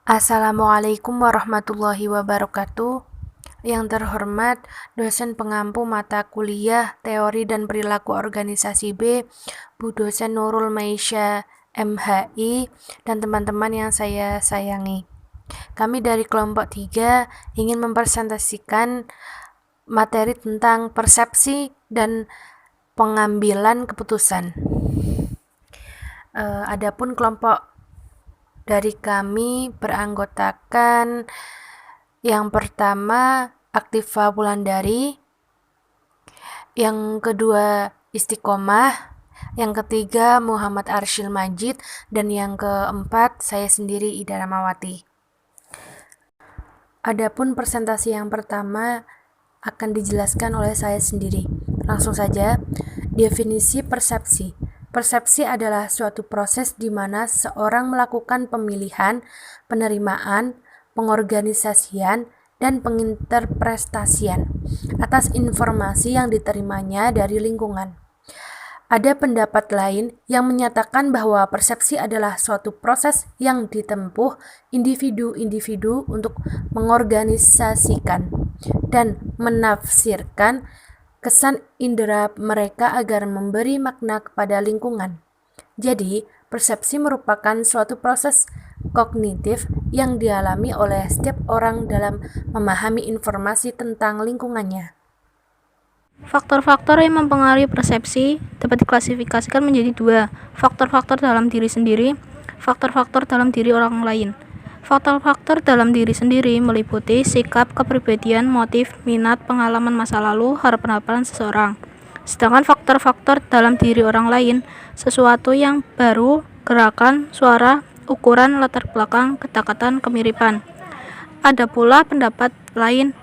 Assalamualaikum warahmatullahi wabarakatuh. Yang terhormat dosen pengampu mata kuliah Teori dan Perilaku Organisasi B, Bu Dosen Nurul Maisha MHI, dan teman-teman yang saya sayangi. Kami dari kelompok 3 ingin mempresentasikan materi tentang persepsi dan pengambilan keputusan. Adapun kelompok dari kami beranggotakan yang pertama Aktiva Wulandari, yang kedua Istiqomah, yang ketiga Muhammad Arsyil Majid, dan yang keempat saya sendiri Ida Ramawati. Adapun presentasi yang pertama akan dijelaskan oleh saya sendiri. Langsung saja, definisi persepsi. Persepsi adalah suatu proses di mana seorang melakukan pemilihan, penerimaan, pengorganisasian, dan penginterpretasian atas informasi yang diterimanya dari lingkungan. Ada pendapat lain yang menyatakan bahwa persepsi adalah suatu proses yang ditempuh individu-individu untuk mengorganisasikan dan menafsirkan kesan indera mereka agar memberi makna kepada lingkungan. Jadi, persepsi merupakan suatu proses kognitif yang dialami oleh setiap orang dalam memahami informasi tentang lingkungannya. Faktor-faktor yang mempengaruhi persepsi dapat diklasifikasikan menjadi dua, faktor-faktor dalam diri sendiri, faktor-faktor dalam diri orang lain. Faktor-faktor dalam diri sendiri meliputi sikap, kepribadian, motif, minat, pengalaman masa lalu, harapan-harapan seseorang. Sedangkan faktor-faktor dalam diri orang lain, sesuatu yang baru, gerakan, suara, ukuran, latar belakang, kedekatan, kemiripan. Ada pula pendapat lain,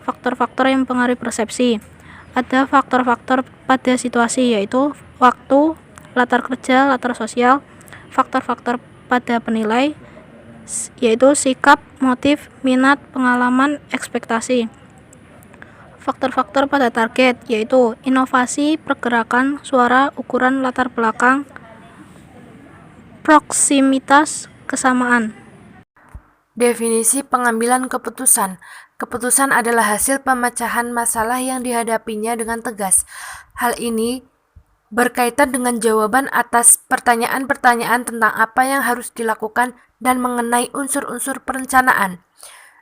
faktor-faktor yang mempengaruhi persepsi. Ada faktor-faktor pada situasi, yaitu waktu, latar kerja, latar sosial, faktor-faktor pada penilai, yaitu sikap, motif, minat, pengalaman, ekspektasi. Faktor-faktor pada target, yaitu inovasi, pergerakan, suara, ukuran, latar belakang, proksimitas, kesamaan. Definisi pengambilan keputusan. Keputusan adalah hasil pemecahan masalah yang dihadapinya dengan tegas. Hal ini berkaitan dengan jawaban atas pertanyaan-pertanyaan tentang apa yang harus dilakukan dan mengenai unsur-unsur perencanaan.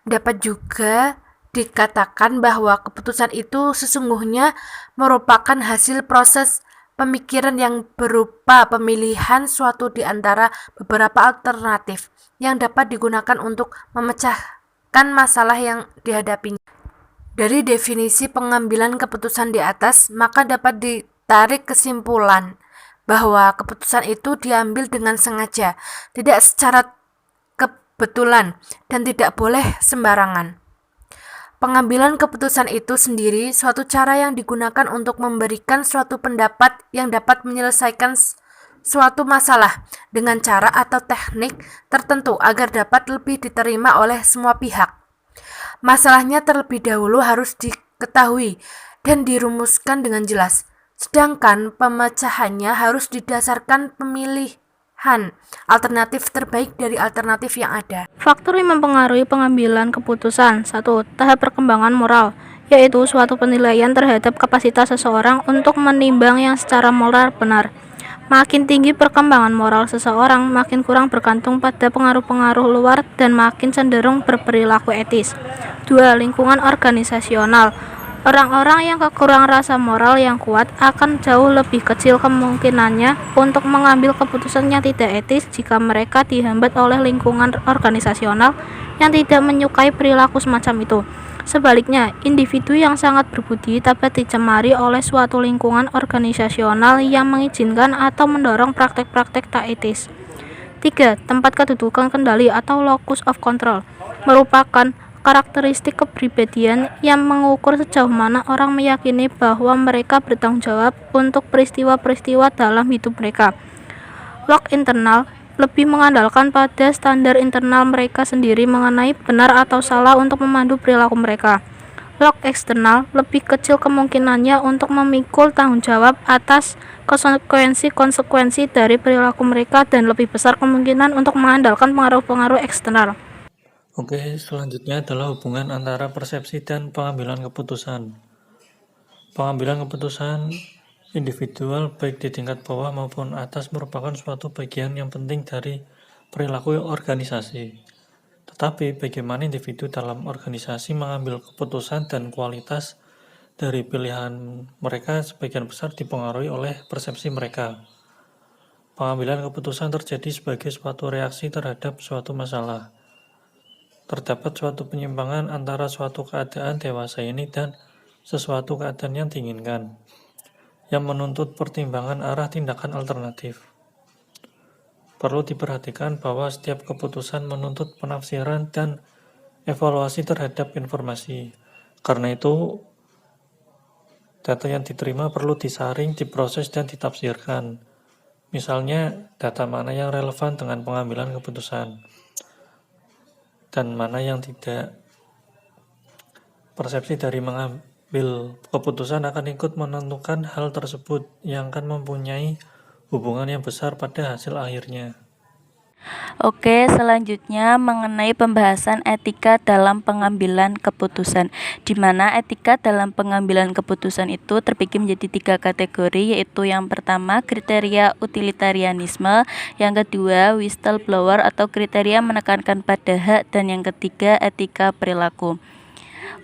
Dapat juga dikatakan bahwa keputusan itu sesungguhnya merupakan hasil proses pemikiran yang berupa pemilihan suatu di antara beberapa alternatif yang dapat digunakan untuk memecahkan masalah yang dihadapinya. Dari definisi pengambilan keputusan di atas, maka dapat ditarik kesimpulan bahwa keputusan itu diambil dengan sengaja, tidak secara kebetulan, dan tidak boleh sembarangan. Pengambilan keputusan itu sendiri suatu cara yang digunakan untuk memberikan suatu pendapat yang dapat menyelesaikan suatu masalah dengan cara atau teknik tertentu agar dapat lebih diterima oleh semua pihak. Masalahnya terlebih dahulu harus diketahui dan dirumuskan dengan jelas, sedangkan pemecahannya harus didasarkan pemilihan alternatif terbaik dari alternatif yang ada. Faktor yang mempengaruhi pengambilan keputusan. 1. Tahap perkembangan moral, yaitu suatu penilaian terhadap kapasitas seseorang untuk menimbang yang secara moral benar. Makin tinggi perkembangan moral seseorang, makin kurang bergantung pada pengaruh-pengaruh luar dan makin cenderung berperilaku etis. 2. Lingkungan organisasional. Orang-orang yang kekurangan rasa moral yang kuat akan jauh lebih kecil kemungkinannya untuk mengambil keputusan yang tidak etis jika mereka dihambat oleh lingkungan organisasional yang tidak menyukai perilaku semacam itu. Sebaliknya, individu yang sangat berbudi dapat dicemari oleh suatu lingkungan organisasional yang mengizinkan atau mendorong praktek-praktek tak etis. 3. Tempat kedudukan kendali atau locus of control merupakan karakteristik kepribadian yang mengukur sejauh mana orang meyakini bahwa mereka bertanggung jawab untuk peristiwa-peristiwa dalam hidup mereka. Log internal lebih mengandalkan pada standar internal mereka sendiri mengenai benar atau salah untuk memandu perilaku mereka. Log eksternal lebih kecil kemungkinannya untuk memikul tanggung jawab atas konsekuensi-konsekuensi dari perilaku mereka dan lebih besar kemungkinan untuk mengandalkan pengaruh-pengaruh eksternal. Oke, selanjutnya adalah hubungan antara persepsi dan pengambilan keputusan. Pengambilan keputusan individual baik di tingkat bawah maupun atas merupakan suatu bagian yang penting dari perilaku organisasi. Tetapi bagaimana individu dalam organisasi mengambil keputusan dan kualitas dari pilihan mereka sebagian besar dipengaruhi oleh persepsi mereka. Pengambilan keputusan terjadi sebagai suatu reaksi terhadap suatu masalah. Terdapat suatu penyimpangan antara suatu keadaan dewasa ini dan sesuatu keadaan yang diinginkan, yang menuntut pertimbangan arah tindakan alternatif. Perlu diperhatikan bahwa setiap keputusan menuntut penafsiran dan evaluasi terhadap informasi. Karena itu, data yang diterima perlu disaring, diproses, dan ditafsirkan. Misalnya, data mana yang relevan dengan pengambilan keputusan dan mana yang tidak. Persepsi dari mengambil keputusan akan ikut menentukan hal tersebut yang akan mempunyai hubungan yang besar pada hasil akhirnya. Oke, selanjutnya mengenai pembahasan etika dalam pengambilan keputusan, di mana etika dalam pengambilan keputusan itu terbagi menjadi 3 kategori, yaitu yang pertama kriteria utilitarianisme, yang kedua whistleblower atau kriteria menekankan pada hak, dan yang ketiga etika perilaku.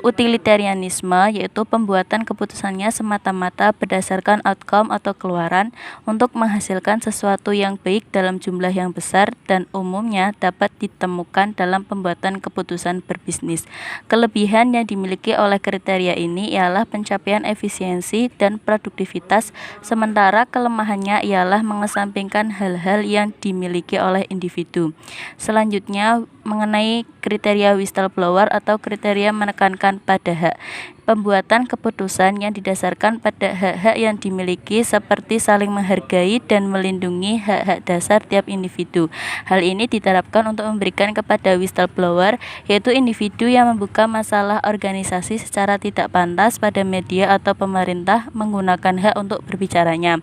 Utilitarianisme yaitu pembuatan keputusannya semata-mata berdasarkan outcome atau keluaran untuk menghasilkan sesuatu yang baik dalam jumlah yang besar dan umumnya dapat ditemukan dalam pembuatan keputusan berbisnis. Kelebihan yang dimiliki oleh kriteria ini ialah pencapaian efisiensi dan produktivitas, sementara kelemahannya ialah mengesampingkan hal-hal yang dimiliki oleh individu. Selanjutnya mengenai kriteria whistleblower atau kriteria menekankan pada hak. Pembuatan keputusan yang didasarkan pada hak-hak yang dimiliki seperti saling menghargai dan melindungi hak-hak dasar tiap individu. Hal ini diterapkan untuk memberikan kepada whistleblower, yaitu individu yang membuka masalah organisasi secara tidak pantas pada media atau pemerintah menggunakan hak untuk berbicaranya.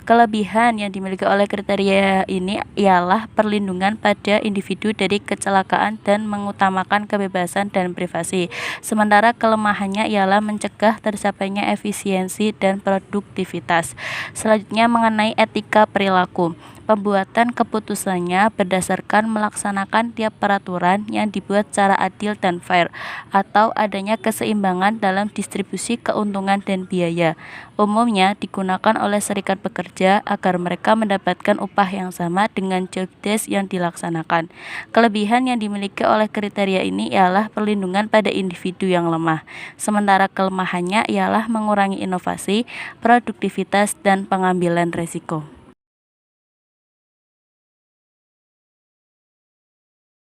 Kelebihan yang dimiliki oleh kriteria ini ialah perlindungan pada individu dari kecelakaan dan mengutamakan kebebasan dan privasi. Sementara kelemahannya ialah mencegah tercapainya efisiensi dan produktivitas. Selanjutnya mengenai etika perilaku. Pembuatan keputusannya berdasarkan melaksanakan tiap peraturan yang dibuat secara adil dan fair, atau adanya keseimbangan dalam distribusi keuntungan dan biaya. Umumnya digunakan oleh serikat pekerja agar mereka mendapatkan upah yang sama dengan job desk yang dilaksanakan. Kelebihan yang dimiliki oleh kriteria ini ialah perlindungan pada individu yang lemah, sementara kelemahannya ialah mengurangi inovasi, produktivitas, dan pengambilan risiko.